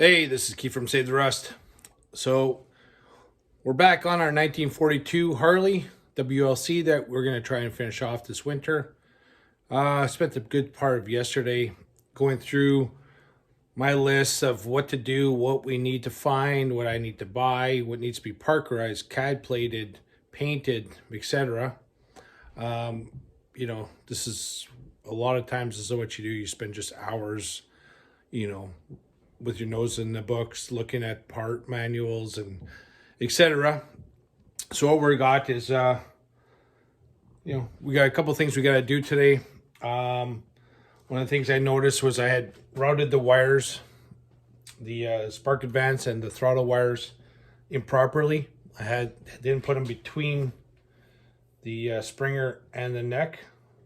Hey, this is Keith from Save the Rust. So we're back on our 1942 Harley WLC that we're going to try and finish off this winter. I spent a good part of yesterday going through my list of what to do, what we need to find, what I need to buy, what needs to be parkerized, CAD plated, painted, etc. This is a lot of times this is what you do. You spend just hours, with your nose in the books, looking at part manuals and etc. So what we got is, we got a couple things we got to do today. One of the things I noticed was I had routed the wires, the spark advance and the throttle wires improperly. I didn't put them between the springer and the neck.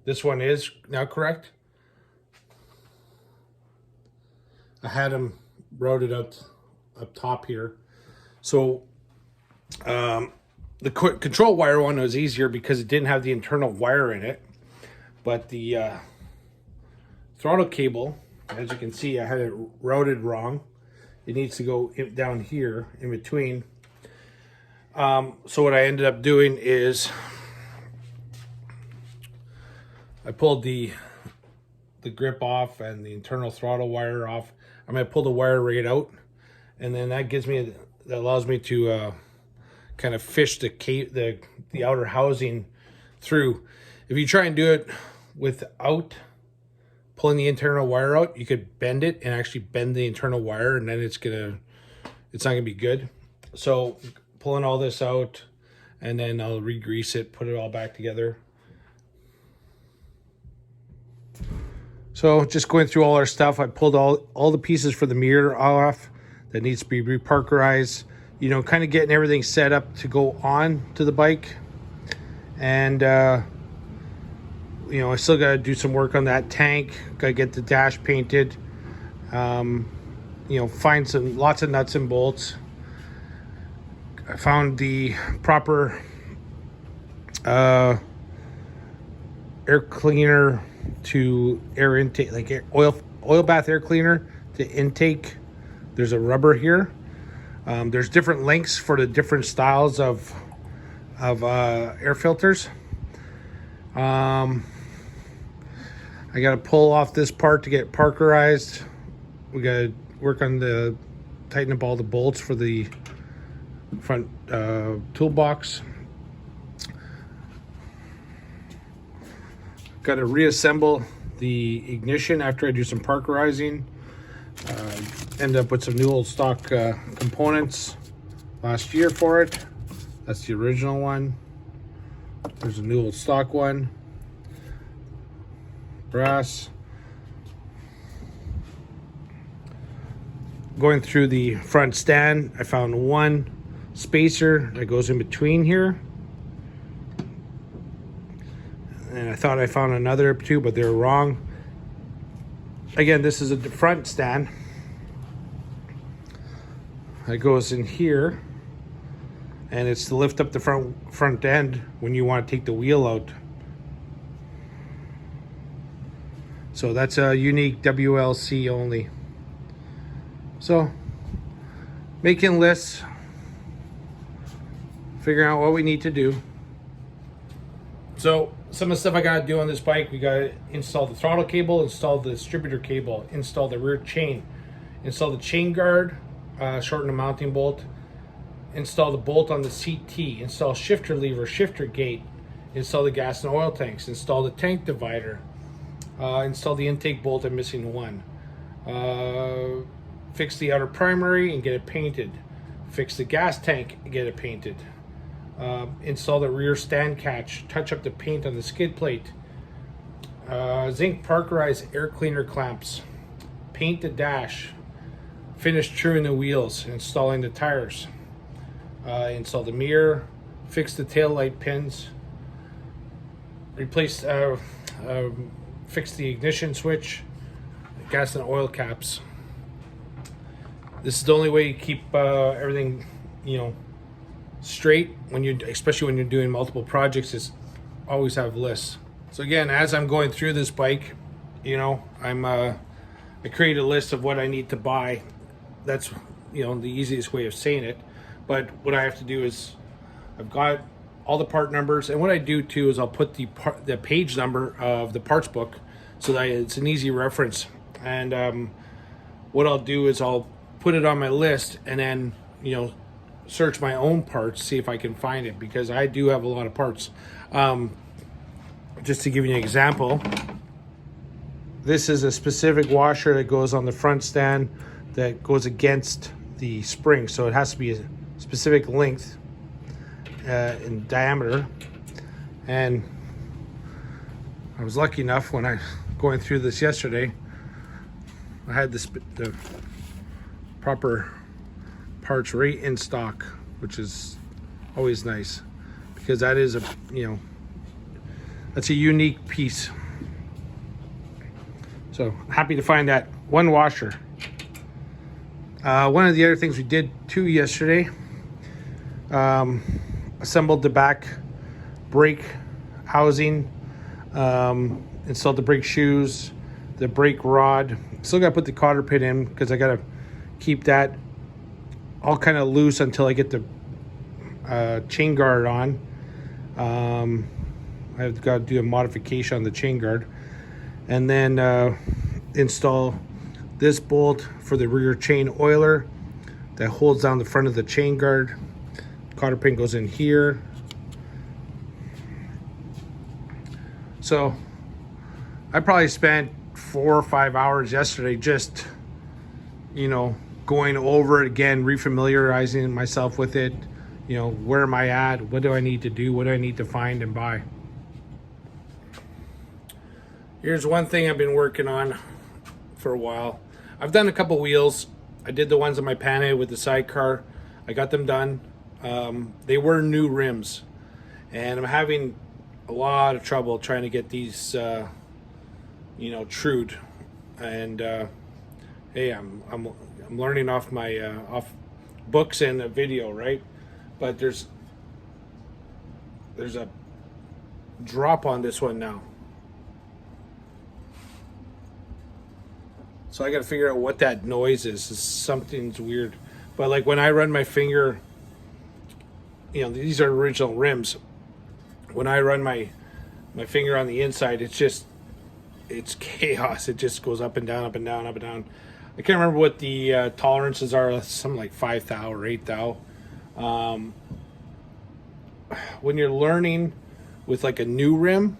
This one is now correct. I had them routed up top here. So the control wire one was easier because it didn't have the internal wire in it. But the throttle cable, as you can see, I had it routed wrong. It needs to go down here in between. So what I ended up doing is I pulled the grip off and the internal throttle wire off. I'm going to pull the wire right out, and then that allows me to kind of fish the outer housing through. If you try and do it without pulling the internal wire out, you could bend it and actually bend the internal wire, and then it's not gonna be good. So pulling all this out, and then I'll re-grease it, put it all back together. So just going through all our stuff, I pulled all the pieces for the mirror off that needs to be reparkerized. Kind of getting everything set up to go on to the bike. And, I still got to do some work on that tank. Got to get the dash painted. Find lots of nuts and bolts. I found the proper air cleaner to air intake, like oil bath air cleaner to intake. There's a rubber here. There's different lengths for the different styles of air filters. I got to pull off this part to get parkerized. We got to work on tighten up all the bolts for the front toolbox. Got to reassemble the ignition after I do some parkerizing. End up with some new old stock components last year for it. That's the original one. There's a new old stock one. Brass. Going through the front stand, I found one spacer that goes in between here. And I thought I found another two, but they were wrong. Again, this is a front stand. It goes in here, and it's to lift up the front end when you want to take the wheel out. So that's a unique WLC only. So, making lists, figuring out what we need to do. So some of the stuff I got to do on this bike, we got to install the throttle cable, install the distributor cable, install the rear chain, install the chain guard, shorten the mounting bolt, install the bolt on the seat T, install shifter lever, shifter gate, install the gas and oil tanks, install the tank divider, install the intake bolt, I'm missing one, fix the outer primary and get it painted, fix the gas tank and get it painted. Install the rear stand catch, touch up the paint on the skid plate, zinc parkerized air cleaner clamps, paint the dash, finish truing the wheels, installing the tires, install the mirror, fix the tail light pins, fix the ignition switch, gas and oil caps. This is the only way you keep everything, straight especially when you're doing multiple projects, is always have lists. So again, as I'm going through this bike, I create a list of what I need to buy that's, you know, the easiest way of saying it. But what I have to do is I've got all the part numbers, and what I do too is I'll put the page number of the parts book so that it's an easy reference. And what I'll do is I'll put it on my list, and then, you know, search my own parts, see if I can find it, because I do have a lot of parts. Just to give you an example, this is a specific washer that goes on the front stand that goes against the spring, so it has to be a specific length in diameter. And I was lucky enough when I going through this yesterday, I had the proper parts right in stock, which is always nice, because that is that's a unique piece. So happy to find that one washer. One of the other things we did too yesterday, assembled the back brake housing, installed the brake shoes, the brake rod. Still got to put the cotter pin in because I got to keep that all kind of loose until I get the chain guard on. I've got to do a modification on the chain guard, and then install this bolt for the rear chain oiler that holds down the front of the chain guard. Cotter pin goes in here. So I probably spent 4 or 5 hours yesterday just, you know, going over it again, refamiliarizing myself with it. You know, where am I at? What do I need to do? What do I need to find and buy? Here's one thing I've been working on for a while. I've done a couple wheels. I did the ones on my Pana with the sidecar. I got them done. They were new rims, and I'm having a lot of trouble trying to get these, you know, trued. And hey, I'm learning off my off books and a video, right? But there's a drop on this one now. So I got to figure out what that noise is. Something's weird. But like when I run my finger, you know, these are original rims. When I run my finger on the inside, it's chaos. It just goes up and down, up and down, up and down. I can't remember what the tolerances are. Something like 5 thou or 8 thou. When you're learning with like a new rim,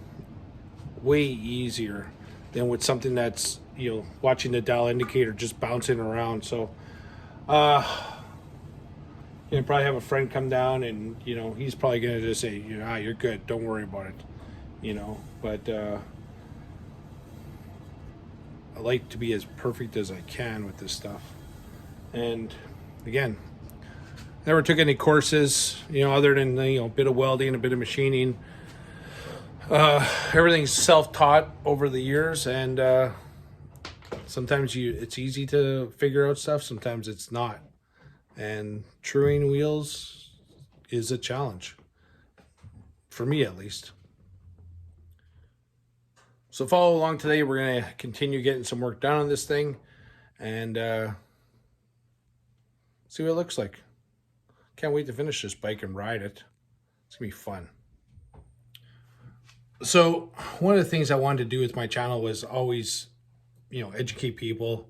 way easier than with something that's, you know, watching the dial indicator just bouncing around. So you know, probably have a friend come down, and, you know, he's probably gonna just say, you know, you're good, don't worry about it, you know. But I like to be as perfect as I can with this stuff. And again, never took any courses, you know, other than, you know, a bit of welding, a bit of machining. Everything's self-taught over the years, and sometimes it's easy to figure out stuff, sometimes it's not. And truing wheels is a challenge, for me at least. So follow along today. We're going to continue getting some work done on this thing, and see what it looks like. Can't wait to finish this bike and ride it. It's going to be fun. So one of the things I wanted to do with my channel was always, you know, educate people.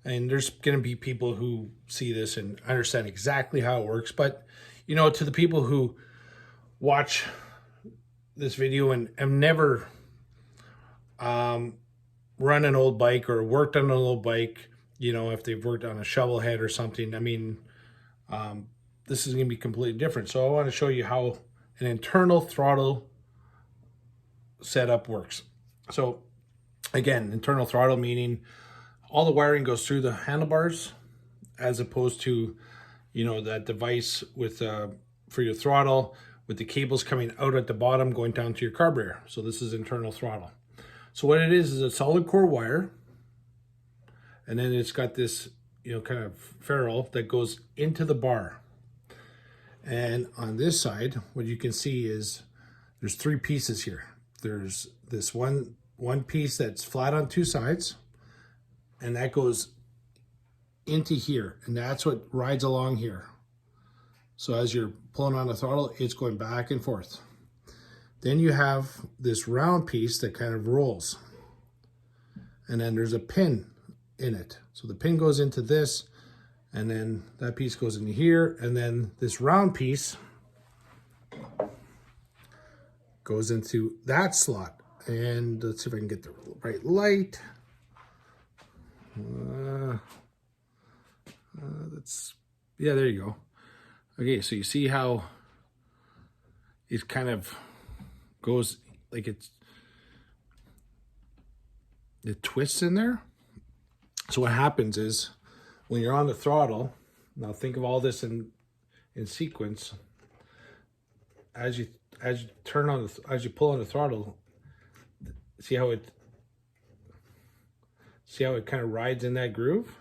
And there's going to be people who see this and understand exactly how it works. But, you know, to the people who watch this video and have never run an old bike or worked on an old bike, you know, if they've worked on a shovel head or something, I mean, this is going to be completely different. So I want to show you how an internal throttle setup works. So again, internal throttle meaning all the wiring goes through the handlebars, as opposed to, you know, that device with for your throttle with the cables coming out at the bottom going down to your carburetor. So this is internal throttle. So what it is a solid core wire, and then it's got this, you know, kind of ferrule that goes into the bar. And on this side, what you can see is there's 3 pieces here. There's this one piece that's flat on 2 sides, and that goes into here, and that's what rides along here. So as you're pulling on the throttle, it's going back and forth. Then you have this round piece that kind of rolls, and then there's a pin in it. So the pin goes into this, and then that piece goes into here, and then this round piece goes into that slot. And let's see if I can get the right light. Yeah, there you go. Okay, so you see how it kind of goes, like it twists in there. So what happens is when you're on the throttle, now think of all this in sequence. As you turn on as you pull on the throttle, see how it kind of rides in that groove?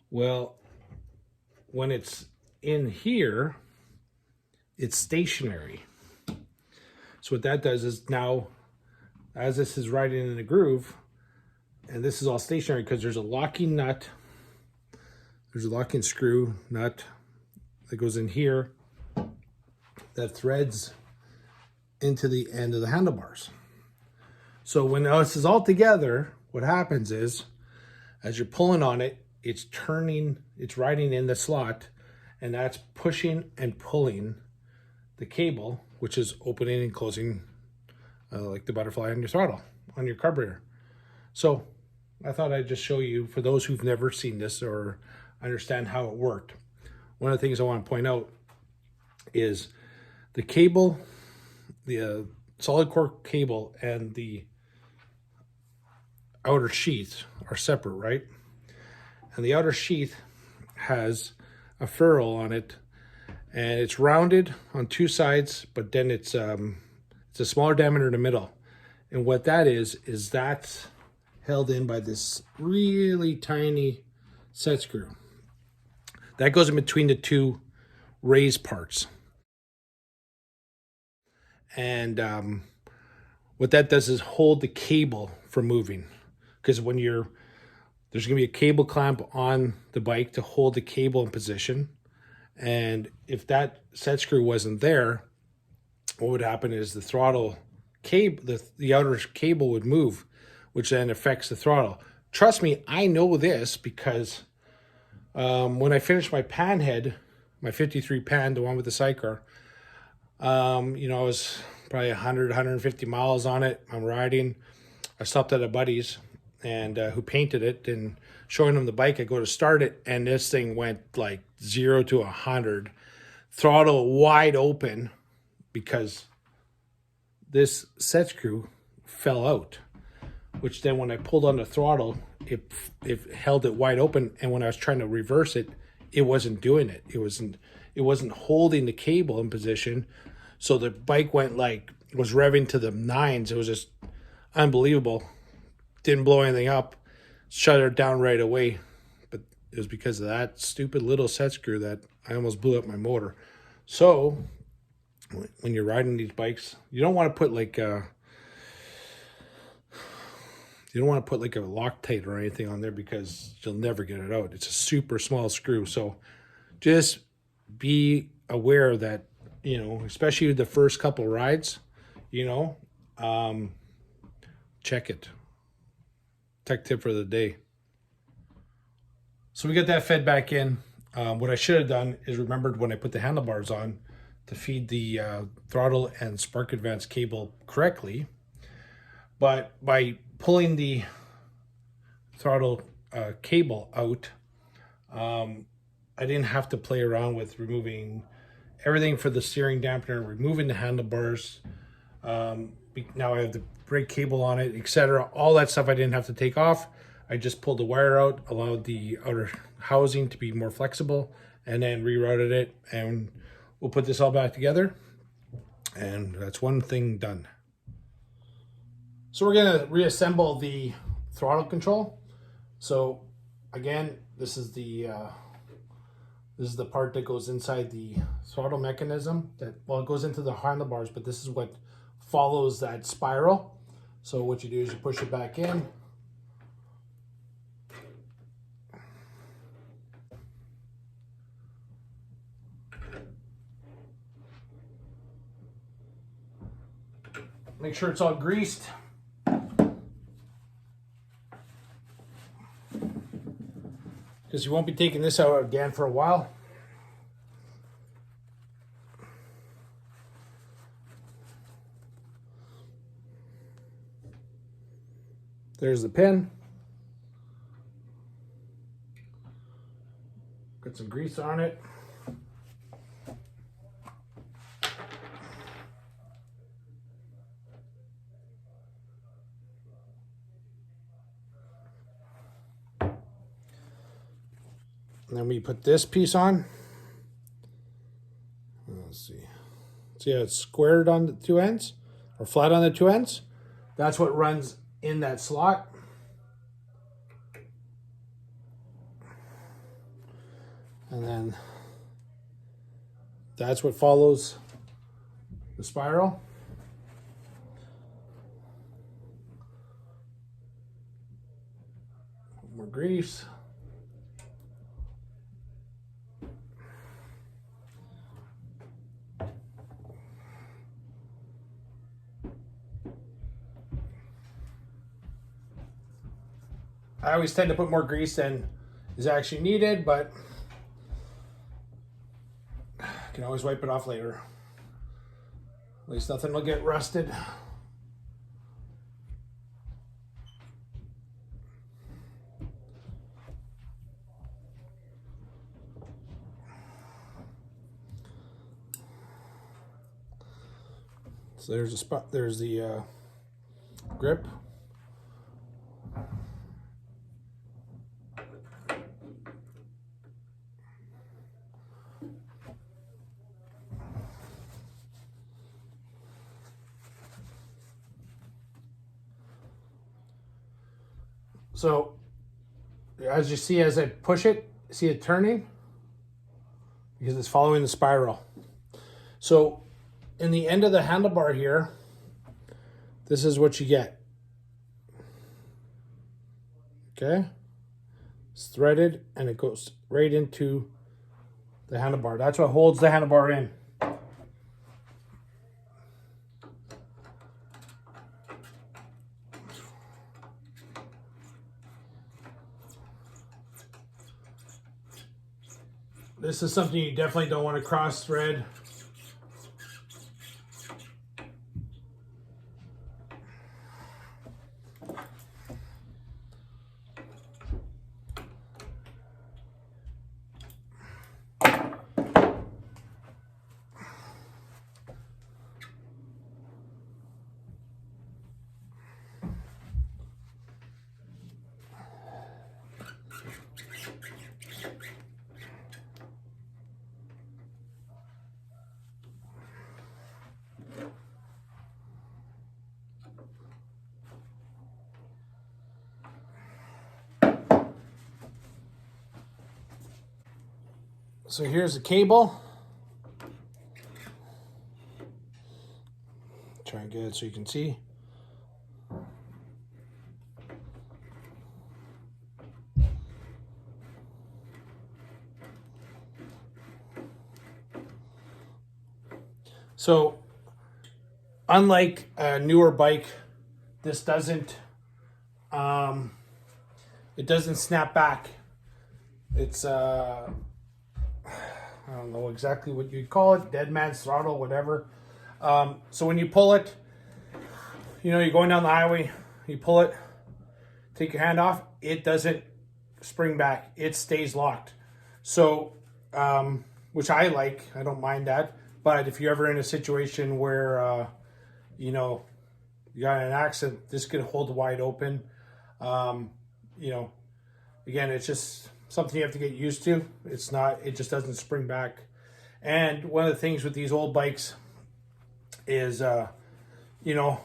Well, when it's in here, it's stationary. So what that does is now, as this is riding in the groove, and this is all stationary because there's a locking nut, there's a locking screw nut that goes in here that threads into the end of the handlebars. So when this is all together, what happens is, as you're pulling on it, it's turning, it's riding in the slot, and that's pushing and pulling the cable, which is opening and closing like the butterfly on your throttle, on your carburetor. So I thought I'd just show you, for those who've never seen this or understand how it worked. One of the things I want to point out is the cable, the solid core cable and the outer sheath are separate, right? And the outer sheath has a ferrule on it, and it's rounded on two sides, but then it's a smaller diameter in the middle. And what that is that's held in by this really tiny set screw. That goes in between the two raised parts. And what that does is hold the cable from moving. Because when there's going to be a cable clamp on the bike to hold the cable in position. And if that set screw wasn't there, what would happen is the throttle cable, the outer cable would move, which then affects the throttle. Trust me, I know this because when I finished my Panhead, my 53 Pan, the one with the sidecar, you know, I was probably 100, 150 miles on it. I'm riding. I stopped at a buddy's and who painted it, and showing him the bike, I go to start it, and this thing went like 0 to 100, throttle wide open, because this set screw fell out, which then when I pulled on the throttle, it held it wide open, and when I was trying to reverse it, it wasn't doing it. It wasn't holding the cable in position. So the bike went was revving to the nines. It was just unbelievable. Didn't blow anything up, shut it down right away. But it was because of that stupid little set screw that I almost blew up my motor. So when you're riding these bikes, you don't want to put like a Loctite or anything on there, because you'll never get it out. It's a super small screw. So just be aware that, you know, especially the first couple rides, you know, check it. Tech tip for the day. So we got that fed back in. What I should have done is remembered when I put the handlebars on to feed the throttle and spark advance cable correctly. But by pulling the throttle cable out, I didn't have to play around with removing everything for the steering dampener, removing the handlebars. Now I have the brake cable on it, etc. All that stuff I didn't have to take off. I just pulled the wire out, allowed the outer housing to be more flexible, and then rerouted it, and we'll put this all back together, and that's one thing done. So we're gonna reassemble the throttle control. So again, this is the part that goes inside the throttle mechanism. It goes into the handlebars, but this is what follows that spiral. So what you do is you push it back in, Make sure it's all greased. Because you won't be taking this out again for a while. There's the pin. Got some grease on it. And then we put this piece on. Let's see. See how it's squared on the two ends? Or flat on the two ends? That's what runs in that slot. And then that's what follows the spiral. More grease. I always tend to put more grease than is actually needed, but I can always wipe it off later. At least nothing will get rusted. So there's a spot, there's the grip. So as you see, as I push it, see it turning? Because it's following the spiral. So in the end of the handlebar here, this is what you get. Okay? It's threaded and it goes right into the handlebar. That's what holds the handlebar in. This is something you definitely don't want to cross thread. So here's the cable. Try and get it so you can see. So unlike a newer bike, this doesn't it doesn't snap back. It's I don't know exactly what you'd call it, dead man's throttle, whatever. So when you pull it, you know, you're going down the highway, you pull it, take your hand off, it doesn't spring back. It stays locked. So, which I like, I don't mind that. But if you're ever in a situation where, you know, you got in an accident, this could hold wide open. You know, again, it's just something you have to get used to. It's not, it just doesn't spring back. And one of the things with these old bikes is, you know,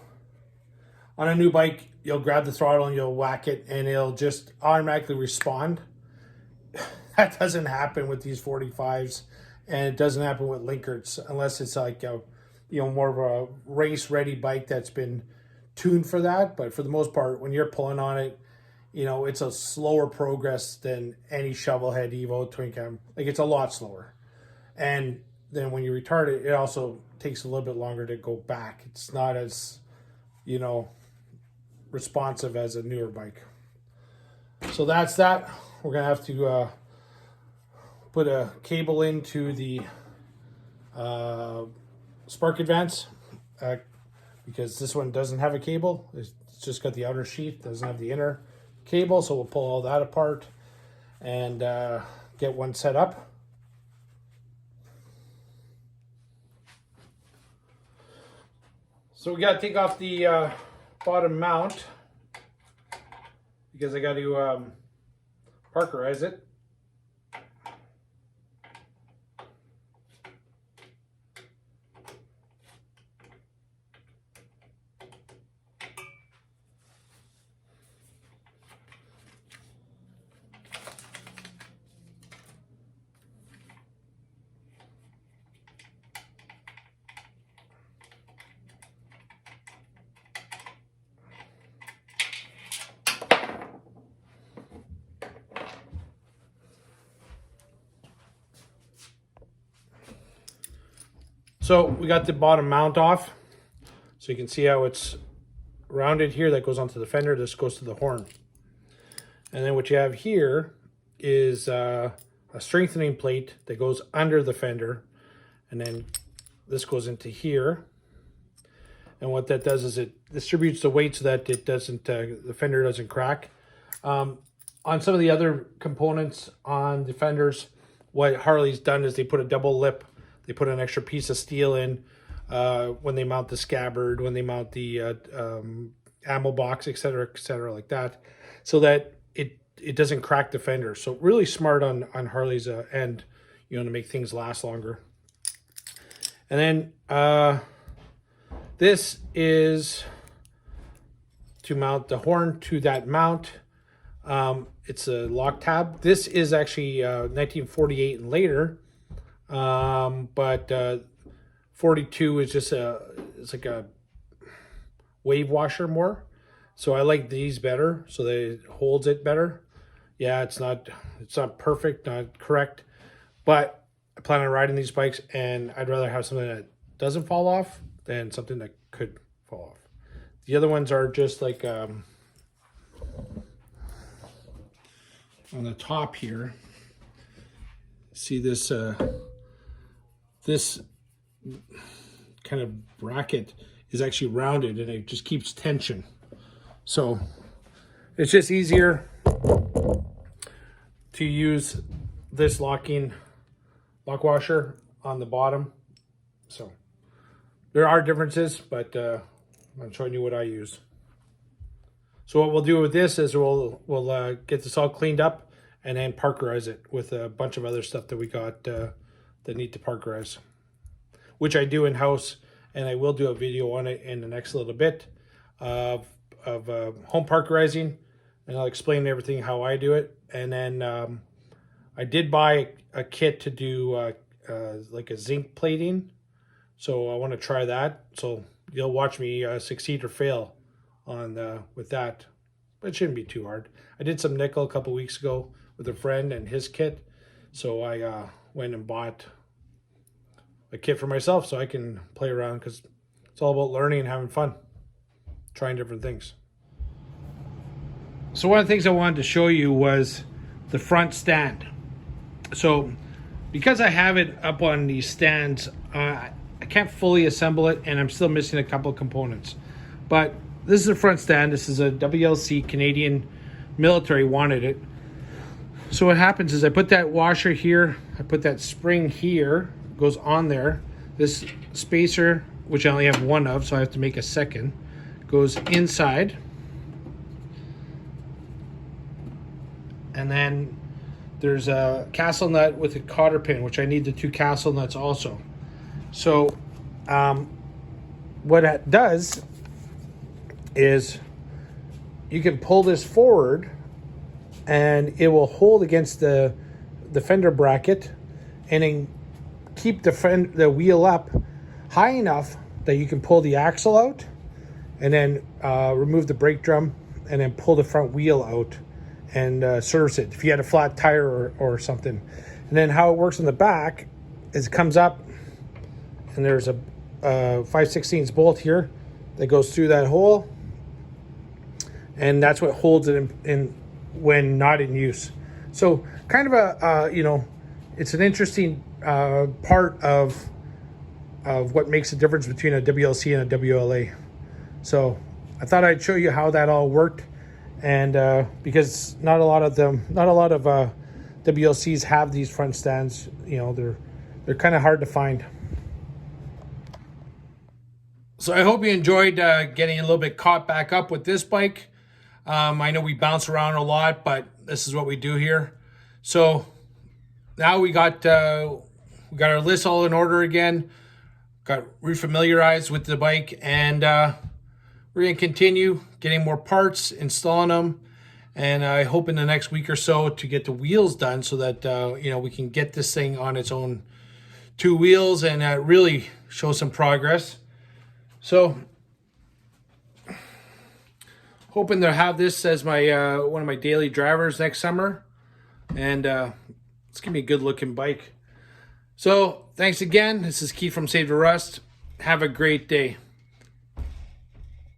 on a new bike, you'll grab the throttle and you'll whack it and it'll just automatically respond. That doesn't happen with these 45s, and it doesn't happen with Linkarts unless it's like a, you know, more of a race ready bike that's been tuned for that. But for the most part, when you're pulling on it, you know, it's a slower progress than any shovelhead Evo twin cam. Like, it's a lot slower. And then when you retard it, it also takes a little bit longer to go back. It's not as, you know, responsive as a newer bike. So that's that. We're gonna have to put a cable into the Spark Advance because this one doesn't have a cable. It's just got the outer sheath, doesn't have the inner cable. So we'll pull all that apart and get one set up. So we got to take off the bottom mount because I got to parkerize it. So we got the bottom mount off. So you can see how it's rounded here. That goes onto the fender. This goes to the horn. And then what you have here is a strengthening plate that goes under the fender. And then this goes into here. And what that does is it distributes the weight so that it doesn't, the fender doesn't crack. On some of the other components on the fenders, what Harley's done is they put a double lip. They put an extra piece of steel in when they mount the scabbard, when they mount the ammo box, etc., like that, so that it doesn't crack the fender. So really smart on Harley's end, you know, to make things last longer. And then this is to mount the horn to that mount. It's a lock tab. This is actually 1948 and later. But 42 is just it's like a wave washer more. So I like these better, so that it holds it better. Yeah, it's not perfect, not correct, but I plan on riding these bikes, and I'd rather have something that doesn't fall off than something that could fall off. The other ones are just like on the top here. See this this kind of bracket is actually rounded and it just keeps tension. So it's just easier to use this lock washer on the bottom. So there are differences, but I'm showing you what I use. So what we'll do with this is we'll get this all cleaned up and then parkerize it with a bunch of other stuff that we got that need to parkerize, which I do in-house, and I will do a video on it in the next little bit of home parkerizing, and I'll explain everything how I do it. And then I did buy a kit to do like a zinc plating, so I want to try that. So you'll watch me succeed or fail on with that, but it shouldn't be too hard. I did some nickel a couple weeks ago with a friend and his kit, so I went and bought a kit for myself so I can play around, because it's all about learning and having fun, trying different things. So one of the things I wanted to show you was the front stand. So because I have it up on these stands, I can't fully assemble it, and I'm still missing a couple of components. But this is the front stand. This is a WLC, Canadian military wanted it. So what happens is I put that washer here, I put that spring here, goes on there. This spacer, which I only have one of, so I have to make a second, goes inside. And then there's a castle nut with a cotter pin, which I need the two castle nuts also. So what that does is you can pull this forward and it will hold against the fender bracket, and then keep the wheel up high enough that you can pull the axle out, and then remove the brake drum, and then pull the front wheel out and service it if you had a flat tire or something. And then how it works in the back is it comes up, and there's a 5/16 bolt here that goes through that hole, and that's what holds it in when not in use. So kind of a you know, it's an interesting part of what makes the difference between a WLC and a WLA. So I thought I'd show you how that all worked, and because not a lot of WLCs have these front stands. You know, they're kind of hard to find. So I hope you enjoyed getting a little bit caught back up with this bike. I know we bounce around a lot, but this is what we do here. So now we got our list all in order again. Got refamiliarized with the bike, and we're gonna continue getting more parts, installing them, and I hope in the next week or so to get the wheels done so that you know, we can get this thing on its own two wheels and really show some progress. So hoping to have this as my one of my daily drivers next summer, and it's gonna be a good looking bike. So thanks again. This is Keith from Save the Rust. Have a great day.